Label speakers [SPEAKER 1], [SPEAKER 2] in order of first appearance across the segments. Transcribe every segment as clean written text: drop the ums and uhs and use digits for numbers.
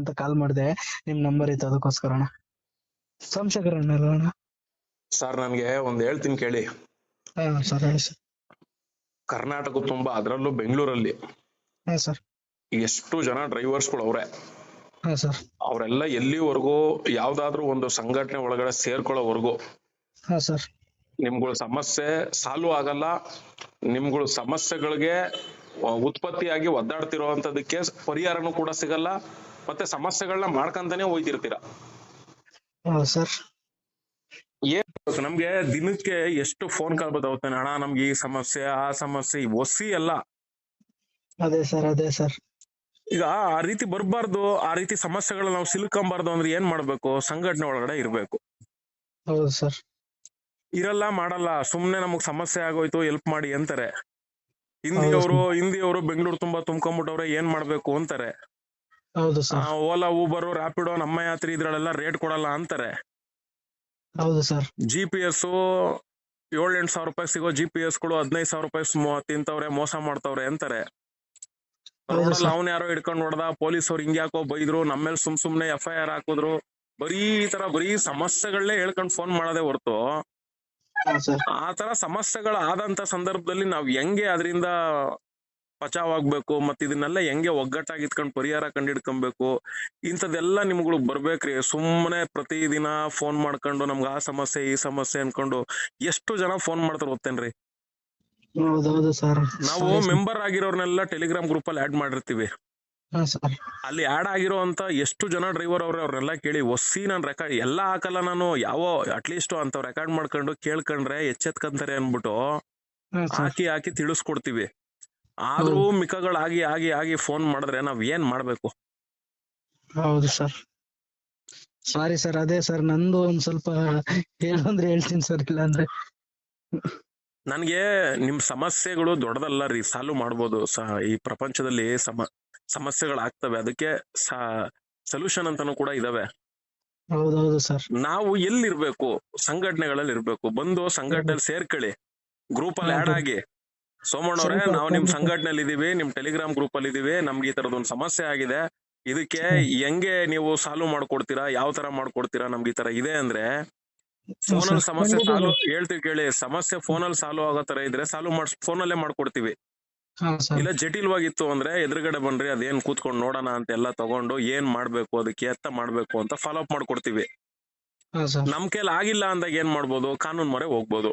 [SPEAKER 1] ಅಂತ ಕಾಲ್ ಮಾಡಿದೆ. ನಿಮ್ ನಂಬರ್ ಇತ್ತು ಅದಕ್ಕೋಸ್ಕರ ಅಣ್ಣ. ಸೋಮಶೇಖರ್ ಅಣ್ಣ ಅಲ್ವಾ ಅಣ್ಣ?
[SPEAKER 2] ಸರ್ ನನ್ಗೆ ಒಂದ್ ಹೇಳ್ತೀನಿ ಕೇಳಿ.
[SPEAKER 1] ಹಾ ಸರ್ ಹೇಳಿ ಸರ್.
[SPEAKER 2] ಕರ್ನಾಟಕ ತುಂಬಾ ಅದ್ರಲ್ಲೂ ಬೆಂಗಳೂರಲ್ಲಿ
[SPEAKER 1] ಹಾ ಸರ್.
[SPEAKER 2] ಎಷ್ಟು ಜನ ಡ್ರೈವರ್ಸ್ಗಳು ಅವ್ರೆ.
[SPEAKER 1] ಹಾ ಸರ್.
[SPEAKER 2] ಅವರೆಲ್ಲ ಎಲ್ಲಿವರೆಗೂ ಯಾವ್ದಾದ್ರು ಒಂದು ಸಂಘಟನೆ ಒಳಗಡೆ ಸೇರ್ಕೊಳ್ಳೋವರೆಗೂ
[SPEAKER 1] ಹಾ ಸರ್.
[SPEAKER 2] ನಿಮ್ಗಳ ಸಮಸ್ಯೆ ಸಾಲ್ವ್ ಆಗಲ್ಲ. ನಿಮ್ಗಳ ಸಮಸ್ಯೆಗಳಿಗೆ ಉತ್ಪತ್ತಿಯಾಗಿ ಒದ್ದಾಡ್ತಿರೋಂಥದಕ್ಕೆ ಪರಿಹಾರನೂ ಕೂಡ ಸಿಗಲ್ಲ. ಮತ್ತೆ ಸಮಸ್ಯೆಗಳನ್ನ ಮಾಡ್ಕಂತಾನೆ ಹೋಯ್ತಿರ್ತೀರ.
[SPEAKER 1] ಹಾ ಸರ್.
[SPEAKER 2] ಏನ್ ನಮ್ಗೆ ದಿನಕ್ಕೆ ಎಷ್ಟು ಫೋನ್ ಕಾಲ್ ಬರ್ತಾವತ್ತಾನೆ, ಅಣ್ಣ ನಮ್ಗೆ ಈ ಸಮಸ್ಯೆ ಆ ಸಮಸ್ಯೆ ಒಸಿ ಅಲ್ಲ.
[SPEAKER 1] ಅದೇ ಸರ್ ಅದೇ ಸರ್.
[SPEAKER 2] ಈಗ ಆ ರೀತಿ ಬರ್ಬಾರ್ದು, ಆ ರೀತಿ ಸಮಸ್ಯೆಗಳನ್ನ ನಾವು ಸಿಲುಕೊಂಬಾರ್ದು ಅಂದ್ರೆ ಏನ್ ಮಾಡ್ಬೇಕು? ಸಂಘಟನೆ ಒಳಗಡೆ ಇರ್ಬೇಕು.
[SPEAKER 1] ಹೌದು ಸರ್.
[SPEAKER 2] ಇರಲ್ಲ ಮಾಡಲ್ಲ, ಸುಮ್ನೆ ನಮಗ್ ಸಮಸ್ಯೆ ಆಗೋಯ್ತು ಹೆಲ್ಪ್ ಮಾಡಿ ಅಂತಾರೆ. ಹಿಂದಿಯವರು ಬೆಂಗಳೂರು ತುಂಬಾ ತುಂಬ್ಕೊಂಡ್ಬಿಟ್ಟವ್ರೆ, ಏನ್ ಮಾಡ್ಬೇಕು ಅಂತಾರೆ.
[SPEAKER 1] ಹೌದು ಸರ್.
[SPEAKER 2] ಓಲಾ ಊಬರ್ ರ್ಯಾಪಿಡೋ ನಮ್ಮ ಯಾತ್ರಿ ಇದ್ರಲ್ಲೆಲ್ಲ ರೇಟ್ ಕೊಡಲ್ಲ ಅಂತಾರೆ.
[SPEAKER 1] ಹೌದು ಸರ್.
[SPEAKER 2] GPS 7-8 ಸಾವಿರ ರೂಪಾಯಿ ಸಿಗೋ GPS ಗಳು 15,000 ರೂಪಾಯಿ ತಿಂತವ್ರೆ, ಮೋಸ ಮಾಡ್ತವ್ರೆ ಅಂತಾರೆ. ರೋಡಲ್ಲಿ ಅವನ್ ಯಾರೋ ಹಿಡ್ಕೊಂಡ್ ಹೊಡೆದ, ಪೊಲೀಸವ್ರು ಹಿಂಗ್ಯಾಕೋ ಬೈದ್ರು, ನಮ್ಮೇಲೆ ಸುಮ್ನೆ FIR ಹಾಕಿದ್ರು. ಬರೀ ಈ ತರ ಬರೀ ಸಮಸ್ಯೆಗಳನ್ನೇ ಹೇಳ್ಕೊಂಡ್ ಫೋನ್ ಮಾಡೋದೇ ಹೊರ್ತು ಆ ತರ ಸಮಸ್ಯೆಗಳ ಆದಂತ ಸಂದರ್ಭದಲ್ಲಿ ನಾವ್ ಹೆಂಗೆ ಅದರಿಂದ ಬಚಾವ್ ಆಗ್ಬೇಕು, ಮತ್ ಇದನ್ನೆಲ್ಲ ಹೆಂಗೆ ಒಗ್ಗಟ್ಟಾಗಿ ಇಟ್ಕೊಂಡ್ ಪರಿಹಾರ ಕಂಡಿಡ್ಕೊಬೇಕು, ಇಂಥದೆಲ್ಲ ನಿಮ್ಗಳು ಬರ್ಬೇಕ್ರಿ. ಸುಮ್ಮನೆ ಪ್ರತಿದಿನ ಫೋನ್ ಮಾಡ್ಕೊಂಡು ನಮ್ಗ ಆ ಸಮಸ್ಯೆ ಈ ಸಮಸ್ಯೆ ಅನ್ಕೊಂಡು ಎಷ್ಟು ಜನ ಫೋನ್ ಮಾಡ್ತಾರ ಗೊತ್ತೇನ್ರಿ? ನಾವು ಮೆಂಬರ್ ಆಗಿರೋರ್ನೆಲ್ಲ ಟೆಲಿಗ್ರಾಮ್ ಗ್ರೂಪ್ ಅಲ್ಲಿ ಆಡ್ ಮಾಡಿರ್ತೀವಿ. ಅಲ್ಲಿ ಆಡ್ ಆಗಿರೋ ಅಂತ ಎಷ್ಟು ಜನ ಡ್ರೈವರ್ ಅವ್ರನ್ನೆಲ್ಲ ಕೇಳಿ ಒಸಿ ನಾನ್ ರೆಕಾರ್ಡ್ ಎಲ್ಲಾ ಹಾಕಲ್ಲ ನಾನು, ಯಾವ ಅಟ್ಲೀಸ್ಟ್ ಅಂತ ರೆಕಾರ್ಡ್ ಮಾಡ್ಕೊಂಡು ಕೇಳ್ಕೊಂಡ್ರೆ ಎಚ್ಚೆತ್ಕಂತಾರೆ ಅನ್ಬಿಟ್ಟು ಹಾಕಿ ತಿಳಿಸ್ಕೊಡ್ತೀವಿ. ಆದ್ರೂ ಮಿಕ್ಕಗಳಾಗಿ ಆಗಿ ಆಗಿ ಫೋನ್ ಮಾಡಿದ್ರೆ ನಾವ್ ಏನ್ ಮಾಡ್ಬೇಕು?
[SPEAKER 1] ಹೌದು ಸರ್. Sorry sir. ಅದೇ ಸರ್ ನಂದು ಒಂದ್ ಸ್ವಲ್ಪ ಹೇಳಂದ್ರೆ ಹೇಳ್ತೀನಿ ಸರ್, ಇಲ್ಲ ಅಂದ್ರೆ
[SPEAKER 2] ನನ್ಗೆ ನಿಮ್ ಸಮಸ್ಯೆಗಳು ದೊಡ್ಡದಲ್ಲ ರೀ, ಸಾಲ್ವ್ ಮಾಡ್ಬೋದು. ಈ ಪ್ರಪಂಚದಲ್ಲಿ ಸಮಸ್ಯೆಗಳಾಗ್ತವೆ, ಅದಕ್ಕೆ ಸೊಲ್ಯೂಷನ್ ಅಂತಾನು ಕೂಡ ಇದಾವೆ.
[SPEAKER 1] ಹೌದೌದು ಸರ್.
[SPEAKER 2] ನಾವು ಎಲ್ಲಿರ್ಬೇಕು? ಸಂಘಟನೆಗಳಲ್ಲಿ ಇರ್ಬೇಕು. ಬಂದು ಸಂಘಟನೆಯಲ್ಲಿ ಸೇರ್ಕೊಳ್ಳಿ, ಗ್ರೂಪ್ ಅಲ್ಲಿ ಆಡ್ ಆಗಿ. ಸೋಮಣ್ಣವ್ರೆ, ನಾವು ನಿಮ್ ಸಂಘಟನೆಯಲ್ಲಿ ಇದೀವಿ, ನಿಮ್ ಟೆಲಿಗ್ರಾಮ್ ಗ್ರೂಪ್ ಅಲ್ಲಿ ಇದೀವಿ, ನಮ್ಗೆ ಈ ತರದೊಂದು ಸಮಸ್ಯೆ ಆಗಿದೆ, ಇದಕ್ಕೆ ಹೆಂಗೆ ನೀವು ಸಾಲ್ವ್ ಮಾಡ್ಕೊಡ್ತೀರಾ, ಯಾವ ತರ ಮಾಡ್ಕೊಡ್ತೀರಾ, ನಮ್ಗೆ ಈ ತರ ಇದೆ ಅಂದ್ರೆ ಫೋನಲ್ಲಿ ಸಮಸ್ಯೆ ಸಾಲ್ವ್ ಹೇಳ್ತೀವಿ ಕೇಳಿ. ಸಮಸ್ಯೆ ಫೋನಲ್ಲಿ ಸಾಲ್ವ್ ಆಗೋ ತರ ಇದ್ರೆ ಫೋನಲ್ಲೇ ಮಾಡ್ಕೊಡ್ತೀವಿ. ಇಲ್ಲ ಜಟಿಲವಾಗಿತ್ತು ಅಂದ್ರೆ ಎದುರುಗಡೆ ಬನ್ರಿ, ಅದೇನ್ ಕೂತ್ಕೊಂಡು ನೋಡೋಣ ಅಂತ ಎಲ್ಲ ತಗೊಂಡು ಏನ್ ಮಾಡ್ಬೇಕು, ಅದಕ್ಕೆ ಎತ್ತ ಮಾಡ್ಬೇಕು ಅಂತ ಫಾಲೋ ಅಪ್ ಮಾಡ್ಕೊಡ್ತೀವಿ. ನಮ್ ಕೈಲಿ ಆಗಿಲ್ಲ ಅಂದಾಗ ಏನ್ ಮಾಡ್ಬೋದು? ಕಾನೂನ್ ಮೊರೆ ಹೋಗ್ಬೋದು.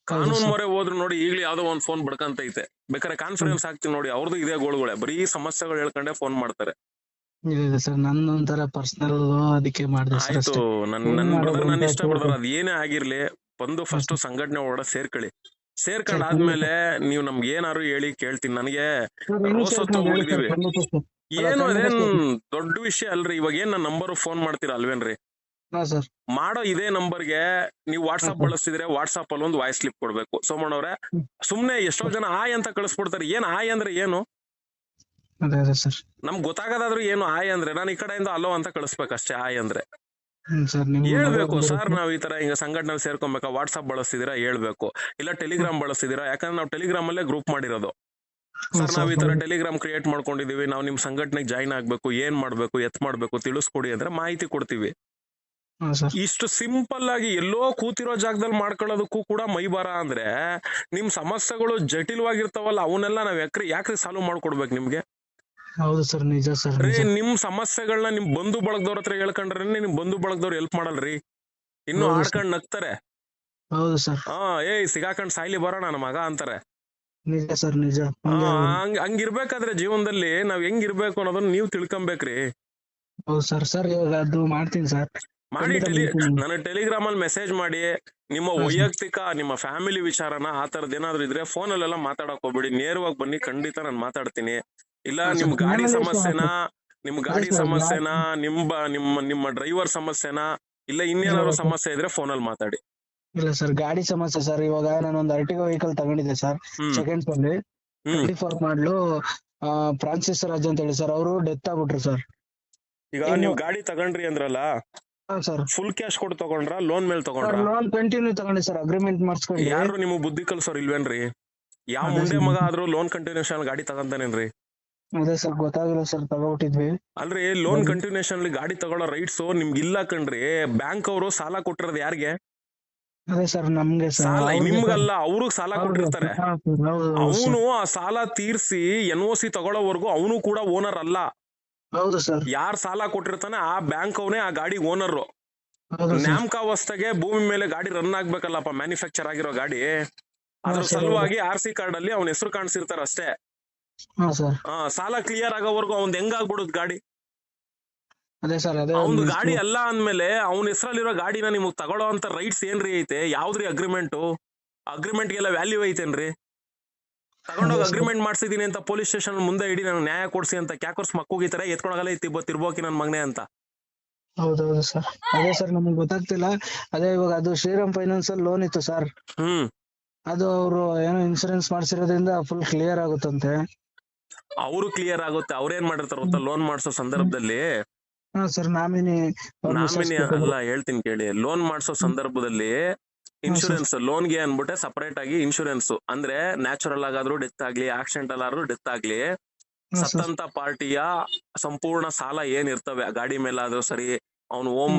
[SPEAKER 2] ಕಾನೂನ್ ಮೊರೆ ಹೋದ್ರು ನೋಡಿ, ಈಗ್ಲೂ ಯಾವ್ದೋ ಒಂದ್ ಫೋನ್ ಬಡ್ಕಂತೈತೆ, ಬೇಕಾದ್ರೆ ಕಾನ್ಫರೆನ್ಸ್ ಹಾಕ್ತಿವಿ ನೋಡಿ, ಅವ್ರದ್ದು ಇದೇ ಗೋಳುಗಳೇ, ಬರೀ ಸಮಸ್ಯೆಗಳು ಹೇಳ್ಕೊಂಡೆ ಫೋನ್ ಮಾಡ್ತಾರೆ.
[SPEAKER 1] ಸರ್ ನನ್ನೊಂಥರ ಪರ್ಸನಲ್, ಅದಕ್ಕೆ ಮಾಡಿದೆ.
[SPEAKER 2] ಆಯ್ತು, ನನ್ ಬ್ರದರ್, ನನ್ನ ಇಷ್ಟ ಬ್ರದರ್, ಅದ್ ಏನೇ ಆಗಿರ್ಲಿ, ಬಂದು ಫಸ್ಟ್ ಸಂಘಟನೆ ಒಳಗಡೆ ಸೇರ್ಕೊಂಡ್ ಆದ್ಮೇಲೆ ನೀವು ನಮ್ಗೆ ಏನಾರು ಹೇಳಿ ಕೇಳ್ತೀನಿ. ನನಗೆ ರೋಸೊತ್ತೋಗ್ಬಿಟ್ಟಿದೀವಿ. ಏನು ಅದೇನ್ ದೊಡ್ಡ ವಿಷಯ ಅಲ್ರಿ. ಇವಾಗ ಏನ್ ನನ್ನ ನಂಬರ್ ಫೋನ್ ಮಾಡ್ತೀರಾ ಅಲ್ವೇನ್ರಿ? ಮಾಡೋ ಇದೇ ನಂಬರ್ಗೆ ನೀವು ವಾಟ್ಸ್ಆಪ್ ಬಳಸ್ತಿದ್ರೆ ವಾಟ್ಸ್ಆಪ್ ಅಲ್ಲಿ ಒಂದು ವಾಯ್ಸ್ ಕ್ಲಿಪ್ ಕೊಡ್ಬೇಕು. ಸೋಮಣ್ಣವ್ರೆ, ಸುಮ್ನೆ ಎಷ್ಟೋ ಜನ ಆಯ್ ಅಂತ ಕಳಿಸ್ಬಿಡ್ತಾರೆ. ಏನ್ ಆಯ್ ಅಂದ್ರೆ ಏನು? ನಮ್ಗೆ ಗೊತ್ತಾಗದಾದ್ರು ಏನು ಆಯ್ ಅಂದ್ರೆ? ನಾನು ಈ ಕಡೆಯಿಂದ ಅಲೋ ಅಂತ ಕಳಿಸ್ಬೇಕಷ್ಟೇ. ಆಯ್ ಅಂದ್ರೆ ಹೇಳ್ಬೇಕು, ಸರ್ ನಾವ್ ಈ ತರ ಹಿಂಗ ಸಂಘಟನೆ ಸೇರ್ಕೊಬೇಕಾ, ವಾಟ್ಸ್ಆಪ್ ಬಳಸ್ತಿದೀರಾ ಹೇಳ್ಬೇಕು, ಇಲ್ಲ ಟೆಲಿಗ್ರಾಮ್ ಬಳಸ್ತಿದೀರಾ, ಯಾಕಂದ್ರೆ ನಾವು ಟೆಲಿಗ್ರಾಮ್ ಅಲ್ಲೇ ಗ್ರೂಪ್ ಮಾಡಿರೋದು. ಸರ್ ನಾವ್ ಈ ತರ ಟೆಲಿಗ್ರಾಮ್ ಕ್ರಿಯೇಟ್ ಮಾಡ್ಕೊಂಡಿದೀವಿ, ನಾವು ನಿಮ್ ಸಂಘಟನೆಗೆ ಜಾಯ್ನ್ ಆಗ್ಬೇಕು, ಏನ್ ಮಾಡ್ಬೇಕು, ಎತ್ ಮಾಡ್ಬೇಕು ತಿಳಿಸ್ಕೊಡಿ ಅಂದ್ರೆ ಮಾಹಿತಿ ಕೊಡ್ತೀವಿ. ಇಷ್ಟು ಸಿಂಪಲ್ ಆಗಿ ಎಲ್ಲೋ ಕೂತಿರೋ ಜಾಗದಲ್ಲಿ ಮಾಡ್ಕೊಳ್ಳೋದಕ್ಕೂ ಕೂಡ ಮೈಬಾರ ಅಂದ್ರೆ, ನಿಮ್ ಸಮಸ್ಯೆಗಳು ಜಟಿಲವಾಗಿರ್ತಾವಲ್ಲ, ಅವನ್ನೆಲ್ಲ ನಾವ್ ಯಾಕ್ರಿ ಸಾಲ್ವ್ ಮಾಡ್ಕೊಡ್ಬೇಕು ನಿಮ್ಗೆ?
[SPEAKER 1] ಹೌದು ಸರ್, ನಿಜ ಸರ್.
[SPEAKER 2] ನಿಮ್ ಸಮಸ್ಯೆಗಳನ್ನ ನಿಮ್ ಬಂಧು ಬಳಗದವ್ರ ಹತ್ರ ಹೇಳ್ಕೊಂಡ್ರೆ ನಿಮ್ ಬಂಧು ಬಳಗದವ್ರು ಹೆಲ್ಪ್ ಮಾಡಲ್ರಿ, ಇನ್ನು ಆಡ್ಕೊಂಡ್ ನಗ್ತಾರೆ.
[SPEAKER 1] ಹೌದು ಸರ್.
[SPEAKER 2] ಸಿಗಾಕೊಂಡ್ ಸಾಯ್ಲಿ ಬರೋಣ ನನ್ನ ಮಗ ಅಂತಾರೆ.
[SPEAKER 1] ನಿಜ ಸರ್, ನಿಜ.
[SPEAKER 2] ಹಂಗಿರ್ಬೇಕಾದ್ರೆ ಜೀವನದಲ್ಲಿ ನಾವ್ ಹೆಂಗಿರ್ಬೇಕು ಅನ್ನೋದನ್ನ ನೀವ್ ತಿಳ್ಕೊಬೇಕ್ರಿ.
[SPEAKER 1] ಹೌದು ಸರ್. ಸರ್ ಇವಾಗ ಅದು ಮಾಡ್ತೀನಿ ಸರ್,
[SPEAKER 2] ಮಾಡಿ. ನನಗೆ ಟೆಲಿಗ್ರಾಮ್ ಅಲ್ಲಿ ಮೆಸೇಜ್ ಮಾಡಿ, ನಿಮ್ಮ ವೈಯಕ್ತಿಕ ನಿಮ್ಮ ಫ್ಯಾಮಿಲಿ ವಿಚಾರನ ಆ ತರದ್ ಏನಾದ್ರು ಇದ್ರೆ ಫೋನ್ ಅಲ್ಲೆಲ್ಲ ಮಾತಾಡಕ್ ಹೋಗ್ಬಿಡಿ, ನೇರವಾಗಿ ಬನ್ನಿ, ಖಂಡಿತ ನಾನು ಮಾತಾಡ್ತೀನಿ. ಇಲ್ಲ ನಿಮ್ ಗಾಡಿ ಸಮಸ್ಯೆನಾ, ನಿಮ್ಮ ಡ್ರೈವರ್ ಸಮಸ್ಯೆನಾ, ಇಲ್ಲ ಇನ್ನೇನಾದ್ರು ಸಮಸ್ಯೆ ಇದ್ರೆ ಫೋನ್ ಅಲ್ಲಿ ಮಾತಾಡಿ.
[SPEAKER 1] ಇಲ್ಲ ಸರ್, ಗಾಡಿ ಸಮಸ್ಯೆ ಸರ್. ಇವಾಗ ನಾನೊಂದು ಅರ್ಟಿಗೋ ವೆಹಿಕಲ್ ತಗೊಂಡಿದ್ದೆ ಸರ್, ಸೆಕೆಂಡ್ಸ್ ಅಲ್ಲಿ 24 ಮಾಡ್ಲು, ಫ್ರಾನ್ಸಿಸ್ ರಾಜ್ ಅಂತ ಹೇಳಿ ಸರ್, ಅವರು ಡೆತ್ ಆಗ್ಬಿಟ್ರು ಸರ್.
[SPEAKER 2] ಈಗ ನೀವು ಗಾಡಿ ತಗೊಂಡ್ರಿ ಅಂದ್ರಲ್ಲ
[SPEAKER 1] ಸರ್,
[SPEAKER 2] ಫುಲ್ ಕ್ಯಾಶ್ ಕೊಟ್ಟು ತಗೊಂಡ್ರ, ಲೋನ್ ಮೇಲೆ ತಗೊಂಡ್ರ?
[SPEAKER 1] ಲೋನ್ ಕಂಟಿನ್ಯೂ ತಗೊಂಡೆ ಸರ್, ಅಗ್ರಿಮೆಂಟ್ ಮಾಡಿಸ್ಕೊಂಡು.
[SPEAKER 2] ಯಾರು ನಿಮ್ಗೆ ಬುದ್ಧಿ ಕಲ್ಸೋರ್ ಇಲ್ವೇನ್ರಿ? ಯಾವ ಮುಂಡೆ ಮಗ ಆದ್ರೂ ಲೋನ್ ಕಂಟಿನ್ಯೂಷನ್ ಗಾಡಿ ತಗೊಂತಾನೇನ್ರಿ?
[SPEAKER 1] ಅದೇ ಸರ್ ಗೊತ್ತಾಗಿಲ್ಲ ಸರ್ ತಗೊಬಿಟ್ಟಿದ್ವಿ.
[SPEAKER 2] ಅಲ್ರಿ ಲೋನ್ ಕಂಟಿನ್ಯೂಷನ್ ಅಲ್ಲಿ ಗಾಡಿ ತಗೊಳ್ಳೋ ರೈಟ್ಸ್ ನಿಮ್ಗೆ ಇಲ್ಲ ಕಣ್ರಿ. ಬ್ಯಾಂಕ್ ಅವರು ಸಾಲ ಕೊಟ್ಟಿರೋದು ಯಾರಿಗೆ?
[SPEAKER 1] ಅದೇ ಸರ್ ನಮ್ಗೆ ಸರ್
[SPEAKER 2] ಸಾಲ
[SPEAKER 1] ಅವ್ರಿಗೆ
[SPEAKER 2] ನಿಮ್ಗಲ್ಲ, ಅವ್ರಿಗೆ ಸಾಲ
[SPEAKER 1] ಅವ್ರಿಗೆ
[SPEAKER 2] ಕೊಟ್ಟಿರ್ತಾರೆ.
[SPEAKER 1] ಹಾ ಸರ್, ಹೌದು
[SPEAKER 2] ಅವನು ಆ ಸಾಲ ತೀರ್ಸಿ NOC ತಗೊಳ್ಳೋವರೆಗೂ ಅವನು ಕೂಡ ಓನರ್ ಅಲ್ಲ.
[SPEAKER 1] ಹೌದು ಸರ್,
[SPEAKER 2] ಯಾರ್ ಸಾಲ ಕೊಟ್ಟಿರ್ತಾನೆ ಆ ಬ್ಯಾಂಕ್ ಅವನೇ ಆ ಗಾಡಿ ಓನರ್.
[SPEAKER 1] ಹೌದು ಸರ್,
[SPEAKER 2] ನ್ಯಾಮಕಾವಸ್ಥೆಗೆ ಭೂಮಿ ಮೇಲೆ ಗಾಡಿ ರನ್ ಆಗ್ಬೇಕಲ್ಲಪ್ಪ, ಮ್ಯಾನುಫ್ಯಾಕ್ಚರ್ ಆಗಿರೋ ಗಾಡಿ. ಅದ್ರ
[SPEAKER 1] ಸರ್,
[SPEAKER 2] ಸಲುವಾಗಿ RC ಕಾರ್ಡ್ ಅಲ್ಲಿ ಅವನ ಹೆಸರು ಕಾಣಿಸಿರ್ತಾರ ಅಷ್ಟೇ.
[SPEAKER 1] ಹಾ ಸರ್,
[SPEAKER 2] ಸಾಲ ಕ್ಲಿಯರ್ ಆಗೋವರೆಗೂ ಅವ್ನ್ ಹೆಂಗಾಗ್ಬಿಡುದ್ ಗಾಡಿ?
[SPEAKER 1] ಅದೇ ಸರ್, ಅದೇ
[SPEAKER 2] ಅವ್ನ್
[SPEAKER 1] ಒಂದಿಷ್ಟು-
[SPEAKER 2] ಗಾಡಿ ಅಲ್ಲ ಅಂದ್ಮೇಲೆ ಅವ್ನ ಹೆಸರಲ್ಲಿರೋ ಗಾಡಿನ ನಿಮಗ್ ತಗೊಳ್ಳೋ ಅಂತ ರೈಟ್ಸ್ ಏನ್ರಿ ಐತೆ? ಯಾವ್ದ್ರಿ ಅಗ್ರಿಮೆಂಟ್ ಗೆಲ್ಲ ವ್ಯಾಲ್ಯೂ ಐತೇನ್ರಿ? ತಗೊಂಡೋಗಿ
[SPEAKER 1] ಅದೇ ಸರ್.
[SPEAKER 2] ಅಗ್ರಿಮೆಂಟ್ ಮಾಡ್ಸಿದೀನಿ ಅಂತ ಪೊಲೀಸ್ ಸ್ಟೇಷನ್ ಮುಂದೆ ಇಡಿ ನಾನು ನ್ಯಾಯ ಕೊಡ್ಸಿ ಅಂತ ಕ್ಯಾಕರ್ಸ್ ಮಕ್ಕಳಿತರ ಎತ್ಕೊಳಗಲ್ಲ ತಿರ್ಬೋಕಿ ನನ್ ಮಗನೆ ಅಂತ.
[SPEAKER 1] ಹೌದೌದು ಸರ್, ಅದೇ ಸರ್ ನಮ್ಗೆ ಗೊತ್ತಾಗ್ತಿಲ್ಲ. ಅದೇ ಇವಾಗ ಅದು ಶ್ರೀರಾಮ್ ಫೈನಾನ್ಸ್ ಅಲ್ಲಿ ಲೋನ್ ಇತ್ತು ಸರ್, ಅದು ಅವರು ಏನೋ ಇನ್ಸೂರೆನ್ಸ್ ಮಾಡ್ಸಿರೋದ್ರಿಂದ ಫುಲ್ ಕ್ಲಿಯರ್ ಆಗುತ್ತಂತೆ.
[SPEAKER 2] ಅವರು ಕ್ಲಿಯರ್ ಆಗುತ್ತೆ. ಅವ್ರೇನ್ ಮಾಡಿರ್ತಾರ ಗೊತ್ತಾ, ಲೋನ್ ಮಾಡಿಸೋ ಸಂದರ್ಭದಲ್ಲಿ
[SPEAKER 1] ಹಾ ಸರ್, ನಾಮಿನಿ
[SPEAKER 2] ಅಲ್ಲ ಹೇಳ್ತೀನಿ ಕೇಳಿ. ಲೋನ್ ಮಾಡಿಸೋ ಸಂದರ್ಭದಲ್ಲಿ ಇನ್ಶೂರೆನ್ಸ್ ಲೋನ್ಗೆ ಅನ್ಬಿಟ್ಟೆ ಸಪರೇಟ್ ಆಗಿ ಇನ್ಶೂರೆನ್ಸ್ ಅಂದ್ರೆ ನ್ಯಾಚುರಲ್ ಆಗಾದ್ರೂ ಡೆತ್ ಆಗ್ಲಿ, ಆಕ್ಸಿಡೆಂಟಲ್ ಆದ್ರೂ ಡೆತ್ ಆಗ್ಲಿ, ಸತ್ತಂತ ಪಾರ್ಟಿಯ ಸಂಪೂರ್ಣ ಸಾಲ ಏನ್ ಇರ್ತವೆ ಗಾಡಿ ಮೇಲಾದ್ರೂ ಸರಿ, ಅವ್ನು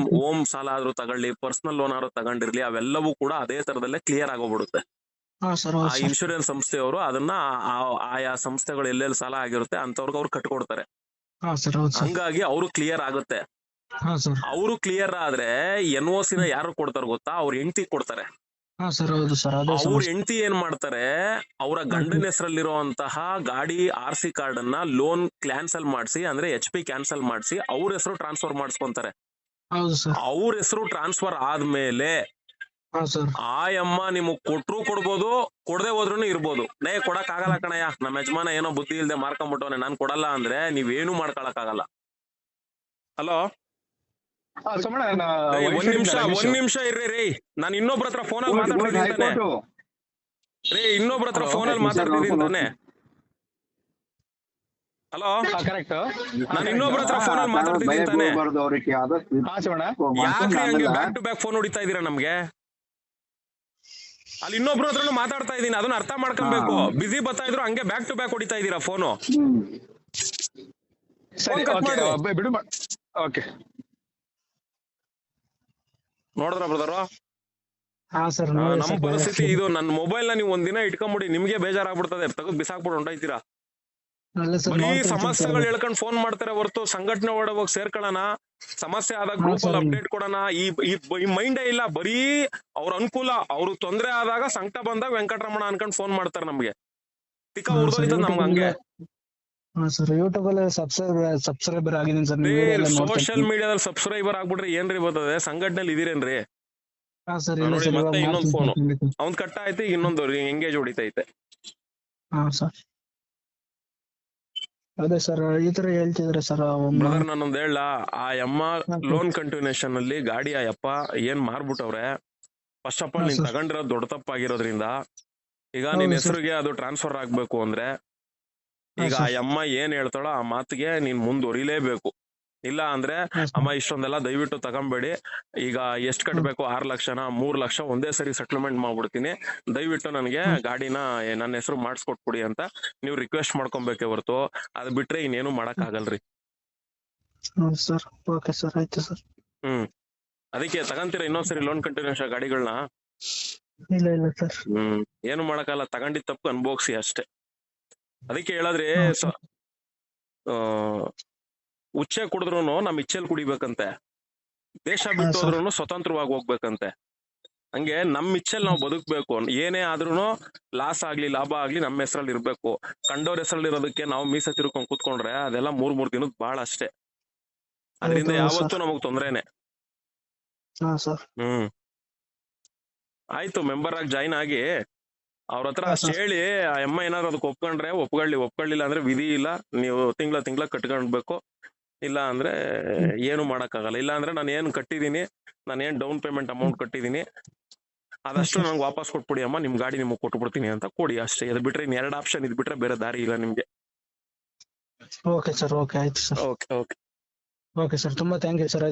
[SPEAKER 2] ಓಮ್ ಸಾಲ ಆದ್ರೂ ತಗೊಳ್ಳಿ, ಪರ್ಸನಲ್ ಲೋನ್ ಆದ್ರೂ ತಗೊಂಡಿರ್ಲಿ, ಅವೆಲ್ಲವೂ ಕೂಡ ಅದೇ ತರದಲ್ಲೇ ಕ್ಲಿಯರ್ ಆಗೋಗ್ಬಿಡುತ್ತೆ. ಆ ಇನ್ಶೂರೆನ್ಸ್ ಸಂಸ್ಥೆಯವರು ಅದನ್ನ ಆಯಾ ಸಂಸ್ಥೆಗಳು ಎಲ್ಲೆಲ್ಲಿ ಸಾಲ ಆಗಿರುತ್ತೆ ಅಂತವ್ರಿಗೆ ಅವ್ರು ಕಟ್ಕೊಡ್ತಾರೆ. ಹಂಗಾಗಿ ಅವರು ಕ್ಲಿಯರ್ ಆಗುತ್ತೆ. ಅವರು ಕ್ಲಿಯರ್ ಆದ್ರೆ NOC ನ ಯಾರು ಕೊಡ್ತಾರ ಗೊತ್ತಾ? ಅವ್ರ ಹೆಂಡತಿ ಕೊಡ್ತಾರೆ. ಅವ್ರ ಹೆಂಡತಿ ಏನ್ ಮಾಡ್ತಾರೆ, ಅವರ ಗಂಡನ ಹೆಸರಲ್ಲಿರುವಂತಹ ಗಾಡಿ RC ಕಾರ್ಡ್ ಅನ್ನ ಲೋನ್ ಕ್ಯಾನ್ಸಲ್ ಮಾಡಿಸಿ, ಅಂದ್ರೆ HP ಕ್ಯಾನ್ಸಲ್ ಮಾಡಿಸಿ ಅವ್ರ ಹೆಸರು ಟ್ರಾನ್ಸ್ಫರ್ ಮಾಡಿಸ್ಕೊಂತಾರೆ. ಅವ್ರ ಹೆಸರು ಟ್ರಾನ್ಸ್ಫರ್ ಆದ್ಮೇಲೆ ಆಯಮ್ಮ ನಿಮಗ್ ಕೊಟ್ರು ಕೊಡ್ಬೋದು, ಕೊಡದೆ ಹೋದ್ರೂ ಇರ್ಬೋದು. ಕೊಡಕ್ ಆಗಲ್ಲ ಕಣಯ್ಯ, ನಮ್ಮ ಯಜಮಾನ ಏನೋ ಬುದ್ಧಿ ಇಲ್ದೆ ಮಾರ್ಕೊಂಡ್ಬಿಟ್ಟವನೆ, ನಾನ್ ಕೊಡಲ್ಲ ಅಂದ್ರೆ ನೀವೇನು ಮಾಡ್ಕೊಳಕ್ ಆಗಲ್ಲ. ಹಲೋ, ಒಂದ್ ನಿಮಿಷ ಇರ್ರಿ ರೀ, ನಾನು ಇನ್ನೊಬ್ರ ಹತ್ರ ಫೋನಲ್ಲಿ ಮಾತಾಡ್ತಿದ್ದೀನಿ ತಾನೆ ರೀ, ಇನ್ನೊಬ್ರ ಹತ್ರ ಫೋನಲ್ಲಿ ಮಾತಾಡ್ತಿದ್ದೀನಿ ತಾನೆ. ಹಲೋ, ನಾನು ಇನ್ನೊಬ್ರ ಹತ್ರ ಫೋನಲ್ಲಿ ಮಾತಾಡ್ತಿದ್ದೀನಿ ತಾನೆ. ಯಾಕ್ರಿ ಹಂಗೆ ಬ್ಯಾಕ್ ಟು ಬ್ಯಾಕ್ ಫೋನ್ ಹೊಡಿತಾ ಇದೀರಾ ನಮ್ಗೆ? ಅಲ್ಲಿ ಇನ್ನೊಬ್ರ ಹತ್ರನು ಮಾತಾಡ್ತಾ ಇದೀನಿ, ಅದನ್ನ ಅರ್ಥ ಮಾಡ್ಕೊಬೇಕು. ಬಿಸಿ ಬರ್ತಾ ಇದ್ರು ಹಂಗೆ ಬ್ಯಾಕ್ ಟು ಬ್ಯಾಕ್ ಹೊಡಿತಾ ಇದೀರಾ ಫೋನು. ನೋಡಿದ್ರ ಬ್ರದರ್, ನಮ್ ಪರಿಸ್ಥಿತಿ ಇದು. ನನ್ನ ಮೊಬೈಲ್ ನ ನೀವು ಒಂದಿನ ಇಟ್ಕೊಂಬಿಡಿ, ನಿಮ್ಗೆ ಬೇಜಾರಾಗ್ಬಿಡ್ತದೆ, ತೆಗೆದು ಬಿಸಾಕ್ಬಿಟ್ಟು ಹೊಂಟೋಯ್ತೀರಾ. ಬರೀ ಸಮಸ್ಯೆಗಳು ಹೇಳ್ಕೊಂಡು ಫೋನ್ ಮಾಡ್ತಾರೆ ಹೊರತು ಸಂಘಟನೆ ಒಳಗೆ ಹೋಗಿ ಸೇರ್ಕೊಳ್ಳೋಣ, ಸಮಸ್ಯೆ ಆದಾಗ ಗ್ರೂಪ್ ಅಲ್ಲಿ ಅಪ್ಡೇಟ್ ಕೊಡೋಣ, ಈ ಮೈಂಡೇ ಇಲ್ಲ. ಬರೀ ಅವ್ರ ಅನುಕೂಲ, ಅವ್ರು ತೊಂದ್ರೆ ಆದಾಗ ಸಂಕಟ ಬಂದಾಗ ವೆಂಕಟರಮಣ ಅನ್ಕೊಂಡ್ ಫೋನ್ ಮಾಡ್ತಾರೆ ನಮ್ಗೆ. ತಿಕ್ಕ ಉರ್ದೋಯ್ತದ ನಮ್ಗೆ ಹಂಗೆ.
[SPEAKER 1] ಯೂಟ್ಯೂಬ್ ಅಲ್ಲಿ ಸಬ್ಸ್ಕ್ರೈಬರ್ ಆಗಿದ್ದೀನಿ ಸರ್.
[SPEAKER 2] ಸೋಷಿಯಲ್ ಮೀಡಿಯಾದಲ್ಲಿ ಸಬ್ಸ್ಕ್ರೈಬರ್ ಆಗ್ಬಿಟ್ರೆ ಏನ್ರಿ ಬರ್ತದೆ? ಸಂಘಟನೆಯಲ್ಲಿ ಇದೀರೇನ್ರಿ?
[SPEAKER 1] ನೋಡಿ
[SPEAKER 2] ಮತ್ತೆ ಇನ್ನೊಂದು ಫೋನು ಅವ್ನ್ ಕಟ್ಟ ಆಯ್ತು, ಇನ್ನೊಂದು ಎಂಗೇಜ್ ಹೊಡಿತೈತೆ.
[SPEAKER 1] ಅದೇ ಸರ್, ಈ ತರ ಹೇಳ್ತಿದ್ರೆ ಸರ್.
[SPEAKER 2] ಬ್ರದರ್ ನಾನೊಂದ್ ಹೇಳ, ಆ ಅಮ್ಮ ಲೋನ್ ಕಂಟಿನ್ಯೂಷನ್ ಅಲ್ಲಿ ಗಾಡಿ ಆ ಯಪ್ಪ ಏನ್ ಮಾರ್ಬಿಟ್ಟವ್ರೆ. ಫಸ್ಟ್ ಆಫ್ ಆಲ್ ನೀನ್ ತಗೊಂಡಿರೋದು ದೊಡ್ಡ ತಪ್ಪಾಗಿರೋದ್ರಿಂದ ಈಗ ನಿನ್ ಹೆಸರಿಗೆ ಅದು ಟ್ರಾನ್ಸ್ಫರ್ ಆಗ್ಬೇಕು ಅಂದ್ರೆ ಈಗ ಆ ಅಮ್ಮ ಏನ್ ಹೇಳ್ತಾಳೋ ಆ ಮಾತಿಗೆ ನೀನ್ ಮುಂದುವರಿಲೇಬೇಕು. ಇಲ್ಲ ಅಂದ್ರೆ ಅಮ್ಮ ಇಷ್ಟೊಂದೆಲ್ಲ ದಯವಿಟ್ಟು ತಗೊಂಬೇಡಿ, ಈಗ ಎಷ್ಟ್ ಕಟ್ಬೇಕು, 6 ಲಕ್ಷನ 3 ಲಕ್ಷ ಒಂದೇ ಸರಿ ಸೆಟ್ಲ್ಮೆಂಟ್ ಮಾಡ್ಬಿಡ್ತೀನಿ, ದಯವಿಟ್ಟು ನನಗೆ ಗಾಡಿನ ನನ್ನ ಹೆಸರು ಮಾಡಿಸ್ಕೊಟ್ಬಿಡಿ ಅಂತ ನೀವು ರಿಕ್ವೆಸ್ಟ್ ಮಾಡ್ಕೊಬೇಕೆ ಹೊರತು ಅದ್ ಬಿಟ್ರೆ ಇನ್ನೇನು ಮಾಡಕ್ ಆಗಲ್ರಿ. ಅದಕ್ಕೆ ತಗಂತೀರಾ ಇನ್ನೊಂದ್ಸರಿ ಲೋನ್ ಕಂಟಿನ್ಯೂಷನ್ ಗಾಡಿಗಳನ್ನ? ಏನು ಮಾಡಕ್ಕಲ್ಲ, ತಗೊಂಡಿದ್ ತಪ್ಪು ಅನ್ಭೋಗ್ಸಿ ಅಷ್ಟೇ. ಅದಕ್ಕೆ ಹೇಳದ್ರಿ, ಉಚ್ಚೆ ಕುಡಿದ್ರು ನಮ್ ಇಚ್ಛೆಲ್ ಕುಡಿಬೇಕಂತೆ, ದೇಶ ಬಿಟ್ಟೋದ್ರು ಸ್ವತಂತ್ರವಾಗಿ ಹೋಗ್ಬೇಕಂತೆ. ಹಂಗೆ ನಮ್ ಇಚ್ಛೆಲ್ ನಾವು ಬದುಕ್ಬೇಕು. ಏನೇ ಆದ್ರೂ ಲಾಸ್ ಆಗ್ಲಿ ಲಾಭ ಆಗ್ಲಿ ನಮ್ಮ ಹೆಸರಲ್ಲಿ ಇರ್ಬೇಕು. ಕಂಡೋರ್ ಹೆಸರಲ್ಲಿ ಇರೋದಕ್ಕೆ ನಾವು ಮೀಸೆ ತಿರ್ಕೊಂಡ್ ಕೂತ್ಕೊಂಡ್ರೆ ಅದೆಲ್ಲ 3 ದಿನದ ಬಾಳ ಅಷ್ಟೇ. ಅದರಿಂದ ಯಾವತ್ತೂ ನಮಗ್ ತೊಂದ್ರೆನೆ. ಆಯ್ತು, ಮೆಂಬರ್ ಆಗಿ ಜಾಯಿನ್ ಆಗಿ ಅವ್ರ ಹತ್ರ ಅಷ್ಟ್ ಹೇಳಿ, ಆ ಅಮ್ಮ ಏನಾದ್ರು ಅದಕ್ಕೆ ಒಪ್ಕೊಂಡ್ರೆ ಒಪ್ಕೊಳ್ಳಿಲ್ಲ ಅಂದ್ರೆ ವಿಧಿ ಇಲ್ಲ, ನೀವು ತಿಂಗಳ ಕಟ್ಕೊಂಡ್ಬೇಕು. ಇಲ್ಲ ಅಂದ್ರೆ ಏನು ಮಾಡಕ್ ಆಗಲ್ಲ. ಇಲ್ಲ ಅಂದ್ರೆ ನಾನು ಏನ್ ಕಟ್ಟಿದೀನಿ, ನಾನು ಏನ್ ಡೌನ್ ಪೇಮೆಂಟ್ ಅಮೌಂಟ್ ಕಟ್ಟಿದೀನಿ ಅದಷ್ಟು ನಂಗೆ ವಾಪಸ್ ಕೊಟ್ಬಿಡಿ ಅಮ್ಮ, ನಿಮ್ ಗಾಡಿ ನಿಮ್ಗೆ ಕೊಟ್ಬಿಡ್ತೀನಿ ಅಂತ ಕೊಡಿ ಅಷ್ಟೇ. ಇದು ಬಿಟ್ರೆ ಇನ್ 2 ಆಪ್ಷನ್ ಇದ್ ಬಿಟ್ರೆ ಬೇರೆ ದಾರಿ ಇಲ್ಲ ನಿಮ್ಗೆ.
[SPEAKER 1] ಓಕೆ ಸರ್, ಓಕೆ ಆಯ್ತು ಸರ್.
[SPEAKER 2] ಓಕೆ
[SPEAKER 1] ಓಕೆ ಸರ್, ತುಂಬಾ ಥ್ಯಾಂಕ್ ಯು ಸರ್.